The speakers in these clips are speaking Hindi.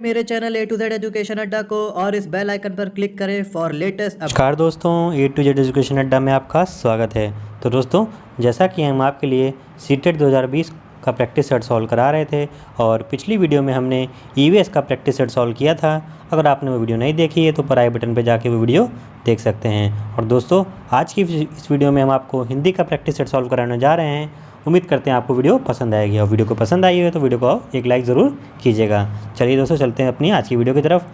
मेरे channel A to Z education अड्डा को और इस बेल आइकन पर क्लिक करें फॉर लेटेस्ट। नमस्कार दोस्तों, A to Z एजुकेशन अड्डा में आपका स्वागत है। तो दोस्तों, जैसा कि हम आपके लिए सीटेट 2020 का प्रैक्टिस सेट सॉल्व करा रहे थे और पिछली वीडियो में हमने EVS का प्रैक्टिस सेट सॉल्व किया था। अगर आपने वो वीडियो नहीं देखी है तो ऊपर आई बटन पर जाके वो वीडियो देख सकते हैं। और दोस्तों, आज की इस वीडियो में हम आपको हिंदी का प्रैक्टिस सेट सॉल्व कराने जा रहे हैं। उम्मीद करते हैं आपको वीडियो पसंद आएगी, और वीडियो को पसंद आई है तो वीडियो को एक लाइक ज़रूर कीजिएगा। चलिए दोस्तों, चलते हैं अपनी आज की वीडियो की तरफ।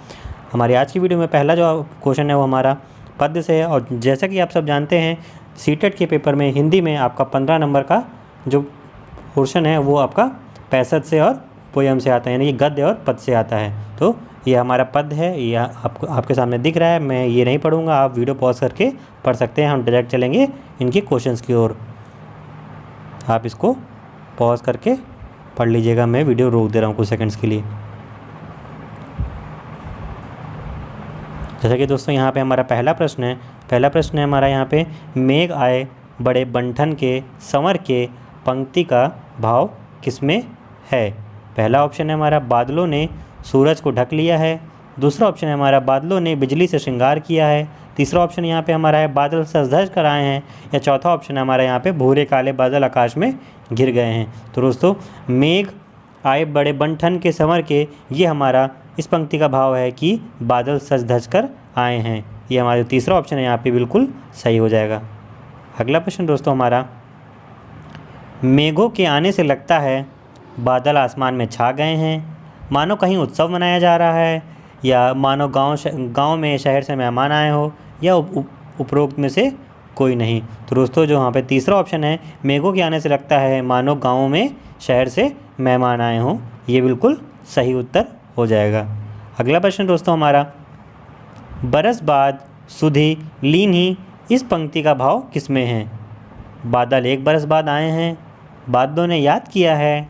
हमारी आज की वीडियो में पहला जो क्वेश्चन है वो हमारा पद्य से है। और जैसा कि आप सब जानते हैं, सीटेट के पेपर में हिंदी में आपका 15 नंबर का जो पोर्शन है वो आपका 65 से और पोयम से आता है, यानी कि गद्य और पद से आता है। तो ये हमारा पद है, ये आपके सामने दिख रहा है। मैं ये नहीं पढ़ूँगा, आप वीडियो पॉज करके पढ़ सकते हैं। हम डायरेक्ट चलेंगे इनके क्वेश्चंस की ओर। आप इसको पॉज करके पढ़ लीजिएगा। मैं वीडियो रोक दे रहा हूँ कुछ सेकंड्स के लिए। जैसा कि दोस्तों यहाँ पे हमारा पहला प्रश्न है हमारा यहाँ पे, मेघ आए बड़े बंठन के संवर के पंक्ति का भाव किसमें है। पहला ऑप्शन है हमारा, बादलों ने सूरज को ढक लिया है। दूसरा ऑप्शन है हमारा, बादलों ने बिजली से श्रृंगार किया है। तीसरा ऑप्शन यहाँ पे हमारा है, बादल सज धज कर आए हैं। या चौथा ऑप्शन है हमारा यहाँ पे, भूरे काले बादल आकाश में घिर गए हैं। तो दोस्तों, मेघ आए बड़े बंठन के संवर के, ये हमारा इस पंक्ति का भाव है कि बादल सज धज कर आए हैं। ये हमारा तीसरा ऑप्शन है यहाँ पे बिल्कुल सही हो जाएगा। अगला प्रश्न दोस्तों हमारा, मेघों के आने से लगता है बादल आसमान में छा गए हैं, मानो कहीं उत्सव मनाया जा रहा है, या मानो गांव में शहर से मेहमान आए हो, या उपरोक्त में से कोई नहीं। तो दोस्तों, जो यहाँ पे तीसरा ऑप्शन है, मेघों के आने से लगता है मानो गांव में शहर से मेहमान आए हों, ये बिल्कुल सही उत्तर हो जाएगा। अगला प्रश्न दोस्तों हमारा, बरस बाद सुधी लीन ही, इस पंक्ति का भाव किसमें है। बादल एक बरस बाद आए हैं, बादलों ने याद किया है,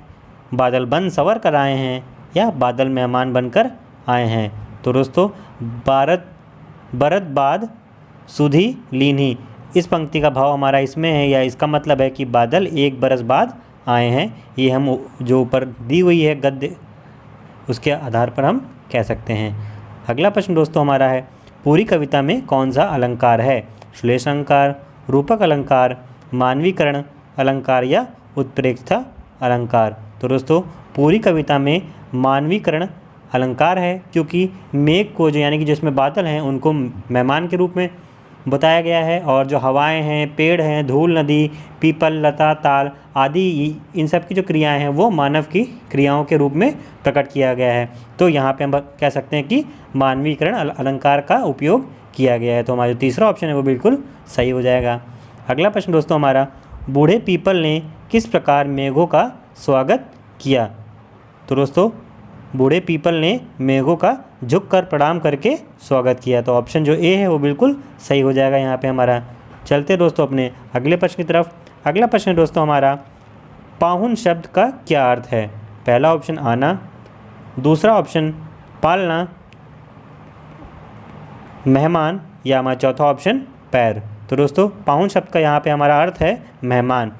बादल बन सवर कर आए हैं, या बादल मेहमान बनकर आए हैं। तो दोस्तों, बरत बाद सुधी लीनी, इस पंक्ति का भाव हमारा इसमें है, या इसका मतलब है कि बादल एक बरस बाद आए हैं। ये हम जो ऊपर दी हुई है गद्य, उसके आधार पर हम कह सकते हैं। अगला प्रश्न दोस्तों हमारा है, पूरी कविता में कौन सा अलंकार है। श्लेष अलंकार, रूपक अलंकार, मानवीकरण अलंकार, या उत्प्रेक्षा अलंकार। तो दोस्तों, पूरी कविता में मानवीकरण अलंकार है, क्योंकि मेघ को जो यानी कि जिसमें बादल हैं उनको मेहमान के रूप में बताया गया है, और जो हवाएं हैं, पेड़ हैं, धूल, नदी, पीपल, लता, ताल आदि, इन सब की जो क्रियाएं हैं वो मानव की क्रियाओं के रूप में प्रकट किया गया है। तो यहाँ पे हम कह सकते हैं कि मानवीकरण अलंकार का उपयोग किया गया है। तो हमारा जो तीसरा ऑप्शन है वो बिल्कुल सही हो जाएगा। अगला प्रश्न दोस्तों हमारा, बूढ़े पीपल ने किस प्रकार मेघों का स्वागत किया। तो दोस्तों, बूढ़े पीपल ने मेघों का झुककर प्रणाम करके स्वागत किया। तो ऑप्शन जो ए है वो बिल्कुल सही हो जाएगा यहाँ पे हमारा। चलते दोस्तों अपने अगले प्रश्न की तरफ। अगला प्रश्न दोस्तों हमारा, पाहुन शब्द का क्या अर्थ है। पहला ऑप्शन आना, दूसरा ऑप्शन पालना, मेहमान, या हमारा चौथा ऑप्शन पैर। तो दोस्तों, पाहुन शब्द का यहाँ पे हमारा अर्थ है मेहमान।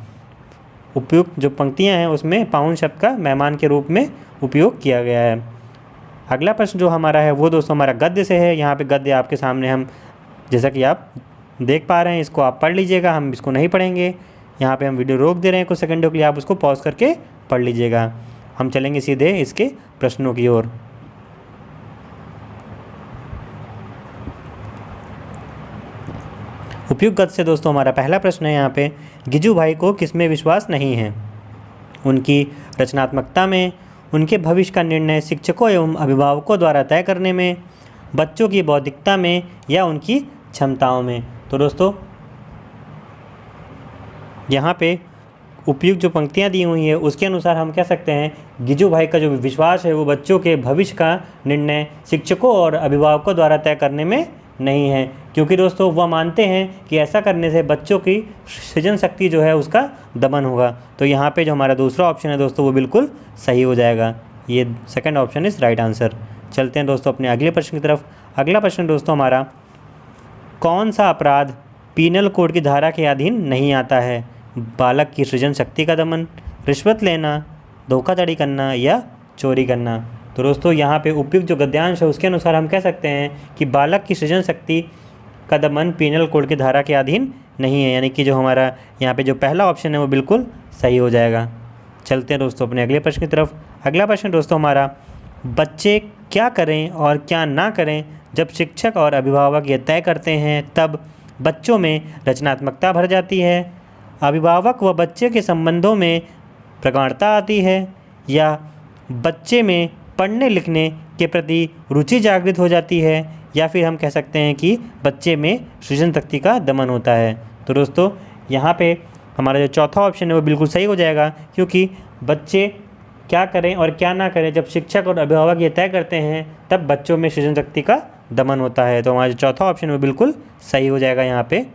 उपयुक्त जो पंक्तियाँ हैं उसमें पाहुन शब्द का मेहमान के रूप में उपयोग किया गया है। अगला प्रश्न जो हमारा है वो दोस्तों हमारा गद्य से है। यहाँ पे गद्य आपके सामने हम जैसा कि आप देख पा रहे हैं, इसको आप पढ़ लीजिएगा, हम इसको नहीं पढ़ेंगे। यहाँ पे हम वीडियो रोक दे रहे हैं कुछ सेकंडों के लिए, आप उसको पॉज करके पढ़ लीजिएगा। हम चलेंगे सीधे इसके प्रश्नों की ओर। उपयुक्त गद्य से दोस्तों हमारा पहला प्रश्न है यहाँ पे, गिजू भाई को किसमें विश्वास नहीं है। उनकी रचनात्मकता में, उनके भविष्य का निर्णय शिक्षकों एवं अभिभावकों द्वारा तय करने में, बच्चों की बौद्धिकता में, या उनकी क्षमताओं में। तो दोस्तों, यहाँ पे उपयुक्त जो पंक्तियाँ दी हुई है उसके अनुसार हम कह सकते हैं, गिजू भाई का जो विश्वास है वो बच्चों के भविष्य का निर्णय शिक्षकों और अभिभावकों द्वारा तय करने में नहीं है, क्योंकि दोस्तों वह मानते हैं कि ऐसा करने से बच्चों की सृजन शक्ति जो है उसका दमन होगा। तो यहाँ पे जो हमारा दूसरा ऑप्शन है दोस्तों वो बिल्कुल सही हो जाएगा। ये second option is right answer. चलते हैं दोस्तों अपने अगले प्रश्न की तरफ। अगला प्रश्न दोस्तों हमारा, कौन सा अपराध पीनल कोड की धारा के अधीन नहीं आता है। बालक की सृजन शक्ति का दमन, रिश्वत लेना, धोखाधड़ी करना, या चोरी करना। तो दोस्तों यहाँ पे उपयुक्त जो गद्यांश है उसके अनुसार हम कह सकते हैं कि बालक की सृजन शक्ति का दमन पीनल कोड की धारा के अधीन नहीं है, यानी कि जो हमारा यहाँ पे जो पहला ऑप्शन है वो बिल्कुल सही हो जाएगा। चलते हैं दोस्तों अपने अगले प्रश्न की तरफ। अगला प्रश्न दोस्तों हमारा, बच्चे क्या करें और क्या ना करें जब शिक्षक और अभिभावक ये तय करते हैं तब बच्चों में रचनात्मकता भर जाती है, अभिभावक व बच्चे के संबंधों में प्रगाढ़ता आती है, या बच्चे में पढ़ने लिखने के प्रति रुचि जागृत हो जाती है, या फिर हम कह सकते हैं कि बच्चे में सृजन शक्ति का दमन होता है। तो दोस्तों यहाँ पे हमारा जो चौथा ऑप्शन है वो बिल्कुल सही हो जाएगा, क्योंकि बच्चे क्या करें और क्या ना करें जब शिक्षक और अभिभावक ये तय करते हैं तब बच्चों में सृजन शक्ति का दमन होता है। तो हमारा जो चौथा ऑप्शन है वो बिल्कुल सही हो जाएगा यहाँ पे।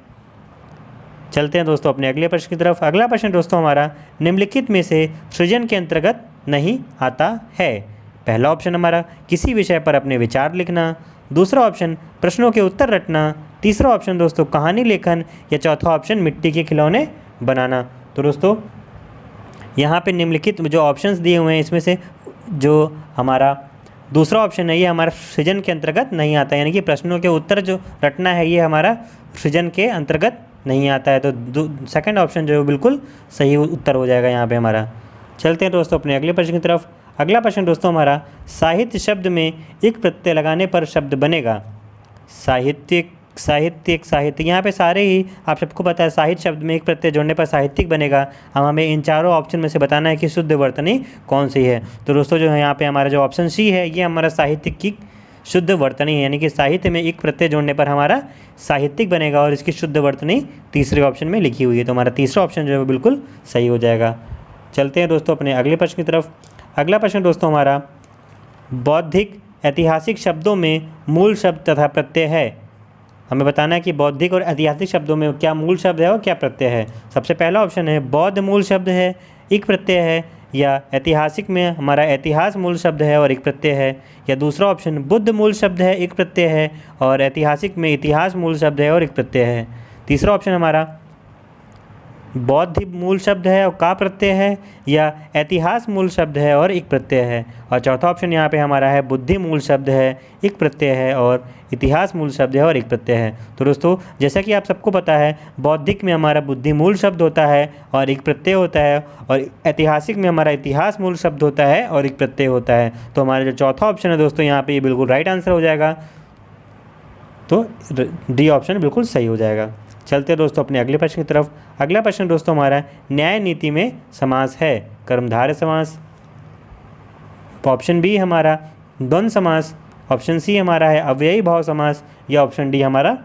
चलते हैं दोस्तों अपने अगले प्रश्न की तरफ। अगला प्रश्न दोस्तों हमारा, निम्नलिखित में से सृजन के अंतर्गत नहीं आता है। पहला ऑप्शन हमारा, किसी विषय पर अपने विचार लिखना। दूसरा ऑप्शन, प्रश्नों के उत्तर रटना। तीसरा ऑप्शन दोस्तों, कहानी लेखन। या चौथा ऑप्शन, मिट्टी के खिलौने बनाना। तो दोस्तों यहाँ पे निम्नलिखित जो ऑप्शंस दिए हुए हैं इसमें से जो हमारा दूसरा ऑप्शन है ये हमारा सृजन के अंतर्गत नहीं आता है, यानी कि प्रश्नों के उत्तर जो रटना है ये हमारा सृजन के अंतर्गत नहीं आता है। तो सेकंड ऑप्शन जो है बिल्कुल सही उत्तर हो जाएगा यहाँ पे हमारा। चलते हैं दोस्तों अपने अगले प्रश्न की तरफ। अगला प्रश्न दोस्तों हमारा, साहित्य शब्द में एक प्रत्यय लगाने पर शब्द बनेगा। साहित्यिक, साहित्यिक, साहित्य, यहाँ पे सारे ही आप सबको पता है साहित्य शब्द में एक प्रत्यय जोड़ने पर साहित्यिक बनेगा। अब हमें इन चारों ऑप्शन में से बताना है कि शुद्ध वर्तनी कौन सी है। तो दोस्तों जो है यहाँ पे हमारा जो ऑप्शन सी है ये हमारा साहित्यिक की शुद्ध वर्तनी है, यानी कि साहित्य में एक प्रत्यय जोड़ने पर हमारा साहित्यिक बनेगा और इसकी शुद्ध वर्तनी तीसरे ऑप्शन में लिखी हुई है। तो हमारा तीसरा ऑप्शन जो है वो बिल्कुल सही हो जाएगा। चलते हैं दोस्तों अपने अगले प्रश्न की तरफ। अगला प्रश्न दोस्तों हमारा, बौद्धिक ऐतिहासिक शब्दों में मूल शब्द तथा प्रत्यय है। हमें बताना है कि बौद्धिक और ऐतिहासिक शब्दों में क्या मूल शब्द है और क्या प्रत्यय है। सबसे पहला ऑप्शन है बौद्ध मूल शब्द है, एक प्रत्यय है, या ऐतिहासिक में हमारा इतिहास मूल शब्द है और एक प्रत्यय है, या दूसरा ऑप्शन बुद्ध मूल शब्द है, एक प्रत्यय है, और ऐतिहासिक में इतिहास मूल शब्द है और एक प्रत्यय है। तीसरा ऑप्शन हमारा बौद्ध मूल शब्द है और का प्रत्यय है, या ऐतिहास मूल शब्द है और एक प्रत्यय है, और चौथा ऑप्शन यहाँ पे हमारा है बुद्धि मूल शब्द है, एक प्रत्यय है, और इतिहास मूल शब्द है और एक प्रत्यय है। तो दोस्तों जैसा कि आप सबको पता है बौद्धिक में हमारा बुद्धि मूल शब्द होता है और एक प्रत्यय होता है, और ऐतिहासिक में हमारा इतिहास मूल शब्द होता है और एक प्रत्यय होता है। तो हमारा जो चौथा ऑप्शन है दोस्तों यहाँ पे ये बिल्कुल राइट आंसर हो जाएगा। तो डी ऑप्शन बिल्कुल सही हो जाएगा। चलते हैं दोस्तों अपने अगले प्रश्न की तरफ। अगला प्रश्न दोस्तों हमारा, न्याय नीति में समास है कर्मधारय समास, ऑप्शन बी हमारा द्वंद्व समास, ऑप्शन सी हमारा है अव्ययी भाव समास, या ऑप्शन डी हमारा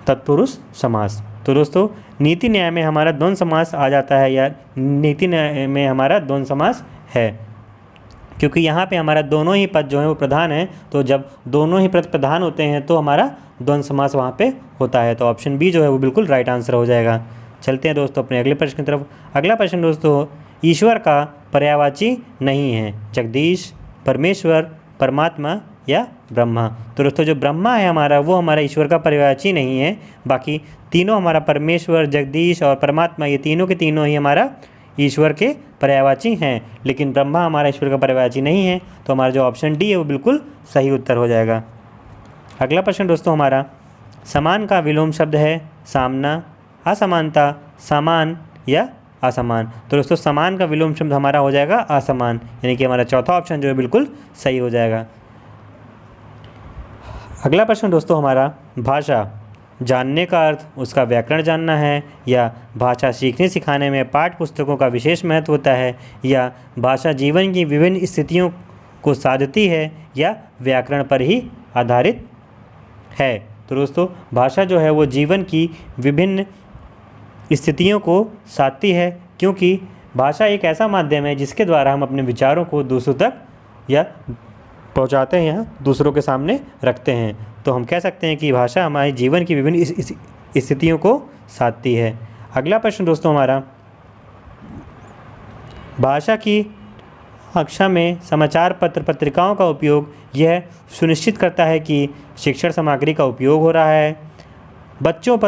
तत्पुरुष समास। तो दोस्तों नीति न्याय में हमारा द्वंद्व समास आ जाता है, या नीति न्याय में हमारा द्वंद्व समास है, क्योंकि यहाँ पे हमारा दोनों ही पद जो है वो प्रधान है। तो जब दोनों ही पद प्रधान होते हैं तो हमारा द्वंद्व समास वहाँ पे होता है। तो ऑप्शन बी जो है वो बिल्कुल राइट आंसर हो जाएगा। चलते हैं दोस्तों अपने अगले प्रश्न की तरफ। अगला प्रश्न दोस्तों, ईश्वर का पर्यायवाची नहीं है जगदीश, परमेश्वर, परमात्मा या ब्रह्मा। तो दोस्तों जो ब्रह्मा है हमारा वो हमारा ईश्वर का पर्यायवाची नहीं है, बाकी तीनों हमारा परमेश्वर, जगदीश और परमात्मा ये तीनों के तीनों ही हमारा ईश्वर के पर्यायवाची हैं, लेकिन ब्रह्मा हमारा ईश्वर का पर्यायवाची नहीं है। तो हमारा जो ऑप्शन डी है वो बिल्कुल सही उत्तर हो जाएगा। अगला प्रश्न दोस्तों हमारा, समान का विलोम शब्द है सामना, असमानता, समान या असमान। तो दोस्तों समान का विलोम शब्द हमारा हो जाएगा असमान, यानी कि हमारा चौथा ऑप्शन जो है बिल्कुल सही हो जाएगा। अगला प्रश्न दोस्तों हमारा, भाषा जानने का अर्थ उसका व्याकरण जानना है, या भाषा सीखने सिखाने में पाठ्य पुस्तकों का विशेष महत्व होता है, या भाषा जीवन की विभिन्न स्थितियों को साधती है, या व्याकरण पर ही आधारित है। तो दोस्तों भाषा जो है वो जीवन की विभिन्न स्थितियों को साधती है, क्योंकि भाषा एक ऐसा माध्यम है जिसके द्वारा हम अपने विचारों को दूसरों तक या पहुंचाते हैं या दूसरों के सामने रखते हैं। तो हम कह सकते हैं कि भाषा हमारे जीवन की विभिन्न स्थितियों को साधती है। अगला प्रश्न दोस्तों हमारा, भाषा की कक्षा में समाचार पत्र पत्रिकाओं का उपयोग यह सुनिश्चित करता है कि शिक्षण सामग्री का उपयोग हो रहा है। बच्चों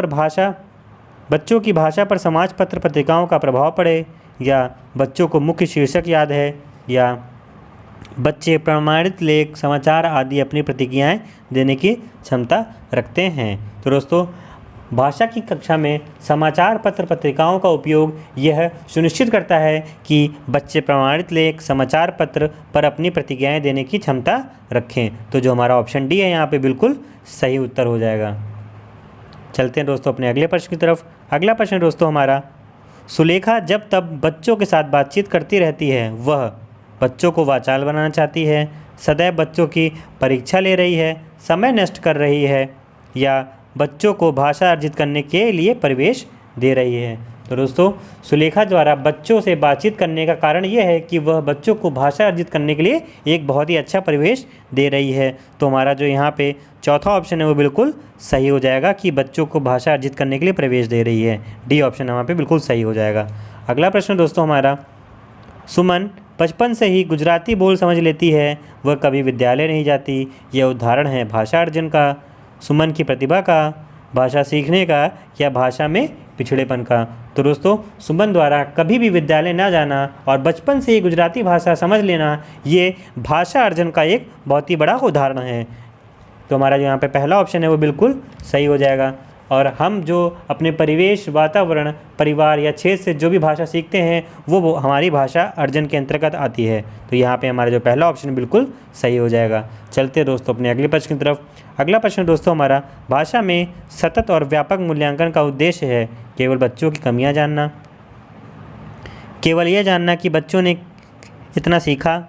की भाषा पर समाज पत्र पत्रिकाओं का प्रभाव पड़े, या बच्चों को मुख्य शीर्षक याद है, या बच्चे प्रमाणित लेख, समाचार आदि अपनी प्रतिक्रियाएं देने की क्षमता रखते हैं। तो दोस्तों, भाषा की कक्षा में समाचार पत्र पत्रिकाओं का उपयोग यह सुनिश्चित करता है कि बच्चे प्रमाणित लेख, समाचार पत्र पर अपनी प्रतिक्रियाएं देने की क्षमता रखें। तो जो हमारा ऑप्शन डी है यहाँ पे बिल्कुल सही उत्तर हो जाएगा। चलते हैं दोस्तों अपने अगले प्रश्न की तरफ। अगला प्रश्न दोस्तों हमारा, सुलेखा जब तब बच्चों के साथ बातचीत करती रहती है, वह बच्चों को वाचाल बनाना चाहती है, सदैव बच्चों की परीक्षा ले रही है, समय नष्ट कर रही है, या बच्चों को भाषा अर्जित करने के लिए परिवेश दे रही है। तो दोस्तों, सुलेखा द्वारा बच्चों से बातचीत करने का कारण यह है कि वह बच्चों को भाषा अर्जित करने के लिए एक बहुत ही अच्छा परिवेश दे रही है। तो हमारा जो यहाँ पे चौथा ऑप्शन है वो बिल्कुल सही हो जाएगा कि बच्चों को भाषा अर्जित करने के लिए प्रवेश दे रही है। डी ऑप्शन वहाँ पे बिल्कुल सही हो जाएगा। अगला प्रश्न दोस्तों हमारा, सुमन बचपन से ही गुजराती बोल समझ लेती है, वह कभी विद्यालय नहीं जाती। यह उदाहरण है भाषा अर्जन का, सुमन की प्रतिभा का, भाषा सीखने का, या भाषा में पिछड़ेपन का। तो दोस्तों, सुमन द्वारा कभी भी विद्यालय ना जाना और बचपन से ही गुजराती भाषा समझ लेना, ये भाषा अर्जन का एक बहुत ही बड़ा उदाहरण है। तो हमारा जो यहाँ पे पहला ऑप्शन है वो बिल्कुल सही हो जाएगा। और हम जो अपने परिवेश, वातावरण, परिवार या क्षेत्र से जो भी भाषा सीखते हैं वो हमारी भाषा अर्जन के अंतर्गत आती है। तो यहाँ पे हमारा जो पहला ऑप्शन बिल्कुल सही हो जाएगा। चलते हैं दोस्तों अपने अगले प्रश्न की तरफ। अगला प्रश्न दोस्तों हमारा, भाषा में सतत और व्यापक मूल्यांकन का उद्देश्य है केवल बच्चों की कमियाँ जानना, केवल यह जानना कि बच्चों ने इतना सीखा,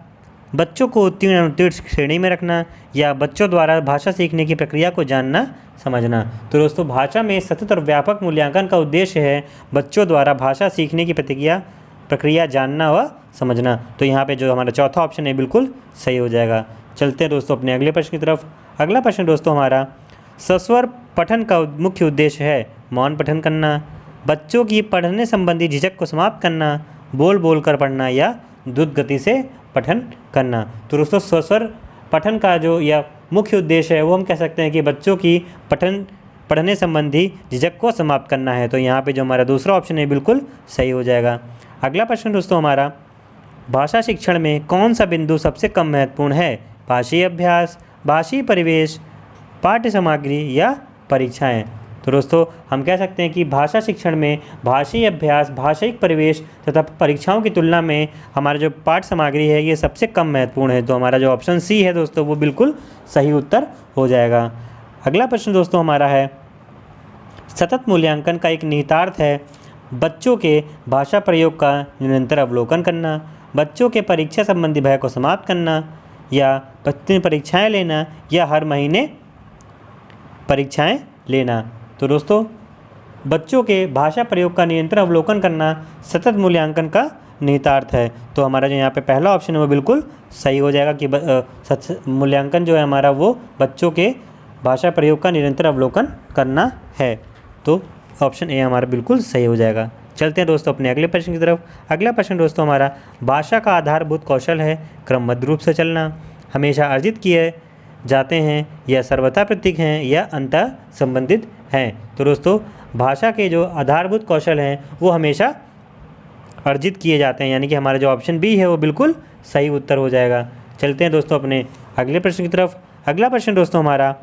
बच्चों को उत्तीर्ण अनुत्तीर्ण श्रेणी में रखना, या बच्चों द्वारा भाषा सीखने की प्रक्रिया को जानना समझना। तो दोस्तों, भाषा में सतत और व्यापक मूल्यांकन का उद्देश्य है बच्चों द्वारा भाषा सीखने की प्रक्रिया जानना व समझना। तो यहाँ पे जो हमारा चौथा ऑप्शन है बिल्कुल सही हो जाएगा। चलते हैं दोस्तों अपने अगले प्रश्न की तरफ। अगला प्रश्न दोस्तों हमारा, सस्वर पठन का मुख्य उद्देश्य है मौन पठन करना, बच्चों की पढ़ने संबंधी झिझक को समाप्त करना, बोल बोल कर पढ़ना, या द्रुत गति से पठन करना। तो दोस्तों, सस्वर पठन का जो या मुख्य उद्देश्य है वो हम कह सकते हैं कि बच्चों की पढ़ने संबंधी झिझक को समाप्त करना है। तो यहाँ पे जो हमारा दूसरा ऑप्शन है बिल्कुल सही हो जाएगा। अगला प्रश्न दोस्तों हमारा, भाषा शिक्षण में कौन सा बिंदु सबसे कम महत्वपूर्ण है? भाषीय अभ्यास, भाषीय परिवेश, पाठ्य सामग्री, या परीक्षाएं। तो दोस्तों, हम कह सकते हैं कि भाषा शिक्षण में भाषीय अभ्यास, भाषायिक परिवेश तथा परीक्षाओं की तुलना में हमारा जो पाठ्य सामग्री है ये सबसे कम महत्वपूर्ण है। तो हमारा जो ऑप्शन सी है दोस्तों वो बिल्कुल सही उत्तर हो जाएगा। अगला प्रश्न दोस्तों हमारा है, सतत मूल्यांकन का एक निहितार्थ है बच्चों के भाषा प्रयोग का निरंतर अवलोकन करना, बच्चों के परीक्षा संबंधी भय को समाप्त करना, या प्रतिदिन परीक्षाएं लेना, या हर महीने परीक्षाएं लेना। तो दोस्तों, बच्चों के भाषा प्रयोग का निरंतर अवलोकन करना सतत मूल्यांकन का निहितार्थ है। तो हमारा जो यहाँ पे पहला ऑप्शन है वो बिल्कुल सही हो जाएगा कि मूल्यांकन जो है हमारा वो बच्चों के भाषा प्रयोग का निरंतर अवलोकन करना है। तो ऑप्शन ए हमारा बिल्कुल सही हो जाएगा। चलते हैं दोस्तों अपने अगले प्रश्न की तरफ। अगला प्रश्न दोस्तों हमारा, भाषा का आधारभूत कौशल है क्रमबद्ध रूप से चलना, हमेशा अर्जित किए जाते हैं, या सर्वथा प्रतीक हैं, या अंतः संबंधित हैं। तो दोस्तों, भाषा के जो आधारभूत कौशल हैं वो हमेशा अर्जित किए जाते हैं, यानी कि हमारा जो ऑप्शन बी है वो बिल्कुल सही उत्तर हो जाएगा। चलते हैं दोस्तों अपने अगले प्रश्न की तरफ। अगला प्रश्न दोस्तों हमारा,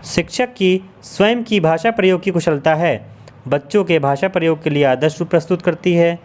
शिक्षक की स्वयं की भाषा प्रयोग की कुशलता है बच्चों के भाषा प्रयोग के लिए आदर्श रूप प्रस्तुत करती है,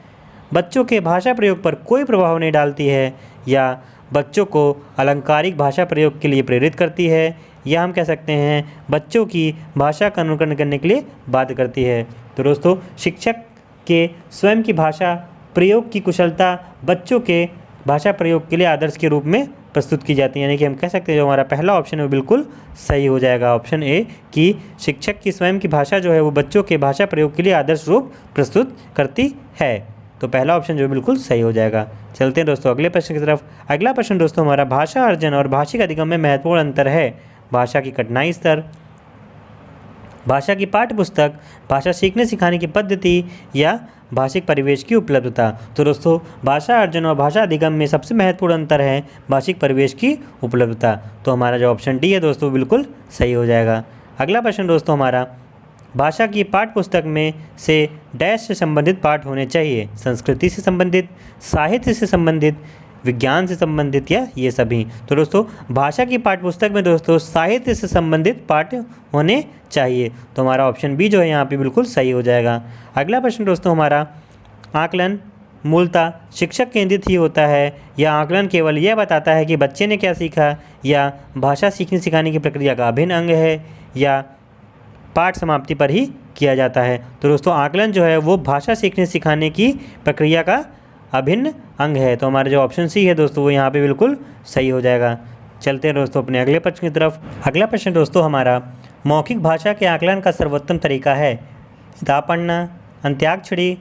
बच्चों के भाषा प्रयोग पर कोई प्रभाव नहीं डालती है, या बच्चों को अलंकारिक भाषा प्रयोग के लिए प्रेरित करती है, या हम कह सकते हैं बच्चों की भाषा का अनुकरण करने के लिए बाध्य करती है। तो दोस्तों, शिक्षक के स्वयं की भाषा प्रयोग की कुशलता बच्चों के भाषा प्रयोग के लिए आदर्श के रूप में प्रस्तुत की जाती है, यानी कि हम कह सकते हैं जो हमारा पहला ऑप्शन है वो बिल्कुल सही हो जाएगा, ऑप्शन ए, कि शिक्षक की स्वयं की भाषा जो है वो बच्चों के भाषा प्रयोग के लिए आदर्श रूप प्रस्तुत करती है। तो पहला ऑप्शन जो बिल्कुल सही हो जाएगा। चलते हैं दोस्तों अगले प्रश्न की तरफ। अगला प्रश्न दोस्तों हमारा, भाषा अर्जन और भाषिक अधिगम में महत्वपूर्ण अंतर है। भाषा की कठिनाई स्तर, भाषा की पाठ्य पुस्तक, भाषा सीखने सिखाने की पद्धति, या भाषिक परिवेश की उपलब्धता। तो दोस्तों, भाषा अर्जन और भाषा अधिगम में सबसे महत्वपूर्ण अंतर है भाषिक परिवेश की उपलब्धता। तो हमारा जो ऑप्शन डी है दोस्तों बिल्कुल सही हो जाएगा। अगला प्रश्न दोस्तों हमारा, भाषा की पाठ्य पुस्तक में से डैश से संबंधित पाठ होने चाहिए, संस्कृति से संबंधित, साहित्य से संबंधित, विज्ञान से संबंधित या ये सभी। तो दोस्तों भाषा की पाठ्यपुस्तक में दोस्तों साहित्य से संबंधित पाठ होने चाहिए। तो हमारा ऑप्शन बी जो है यहाँ पे बिल्कुल सही हो जाएगा। अगला प्रश्न दोस्तों हमारा, आकलन मूलतः शिक्षक केंद्रित ही होता है या आकलन केवल यह बताता है कि बच्चे ने क्या सीखा, या भाषा सीखने सिखाने की प्रक्रिया का अभिन्न अंग है, या पाठ समाप्ति पर ही किया जाता है। तो दोस्तों आकलन जो है वो भाषा सीखने सिखाने की प्रक्रिया का अभिन्न अंग है। तो हमारा जो ऑप्शन सी है दोस्तों वो यहाँ पे बिल्कुल सही हो जाएगा। चलते हैं दोस्तों अपने अगले प्रश्न की तरफ। अगला प्रश्न दोस्तों हमारा, मौखिक भाषा के आकलन का सर्वोत्तम तरीका है किताब पढ़ना, अंत्याक्षरी,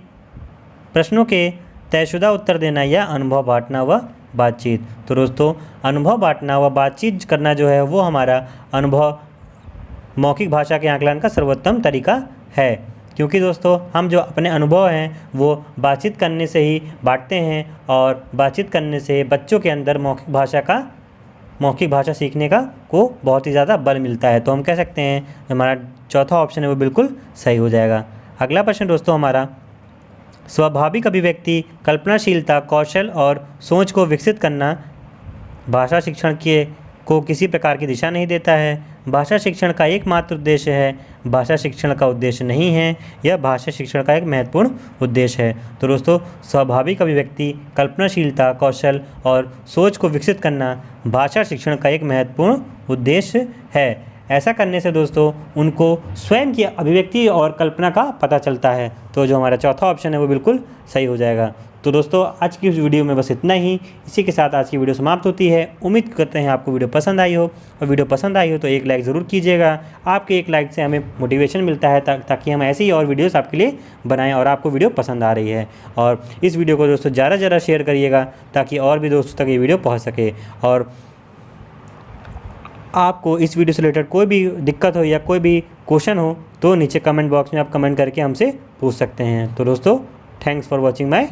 प्रश्नों के तयशुदा उत्तर देना, या अनुभव बांटना व बातचीत। तो दोस्तों अनुभव बांटना व बातचीत करना जो है वो हमारा अनुभव मौखिक भाषा के आकलन का सर्वोत्तम तरीका है, क्योंकि दोस्तों हम जो अपने अनुभव हैं वो बातचीत करने से ही बांटते हैं, और बातचीत करने से बच्चों के अंदर मौखिक भाषा सीखने का को बहुत ही ज़्यादा बल मिलता है। तो हम कह सकते हैं हमारा चौथा ऑप्शन है वो बिल्कुल सही हो जाएगा। अगला प्रश्न दोस्तों हमारा, स्वाभाविक अभिव्यक्ति, कल्पनाशीलता, कौशल और सोच को विकसित करना भाषा शिक्षण को किसी प्रकार की दिशा नहीं देता है। भाषा शिक्षण का एकमात्र उद्देश्य है, भाषा शिक्षण का उद्देश्य नहीं है, यह भाषा शिक्षण का एक महत्वपूर्ण उद्देश्य है। तो दोस्तों स्वाभाविक अभिव्यक्ति, कल्पनाशीलता, कौशल और सोच को विकसित करना भाषा शिक्षण का एक महत्वपूर्ण उद्देश्य है। ऐसा करने से दोस्तों उनको स्वयं की अभिव्यक्ति और कल्पना का पता चलता है। तो जो हमारा चौथा ऑप्शन है वो बिल्कुल सही हो जाएगा। तो दोस्तों आज की इस वीडियो में बस इतना ही। इसी के साथ आज की वीडियो समाप्त होती है। उम्मीद करते हैं आपको वीडियो पसंद आई हो, और वीडियो पसंद आई हो तो एक लाइक ज़रूर कीजिएगा। आपके एक लाइक से हमें मोटिवेशन मिलता है ताकि हम ऐसे ही और वीडियोस आपके लिए बनाएं, और आपको वीडियो पसंद आ रही है। और इस वीडियो को दोस्तों ज़्यादा से ज़्यादा शेयर करिएगा ताकि और भी दोस्तों तक ये वीडियो पहुँच सके। और आपको इस वीडियो से रिलेटेड कोई भी दिक्कत हो या कोई भी क्वेश्चन हो तो नीचे कमेंट बॉक्स में आप कमेंट करके हमसे पूछ सकते हैं। तो दोस्तों थैंक्स फॉर वॉचिंग माय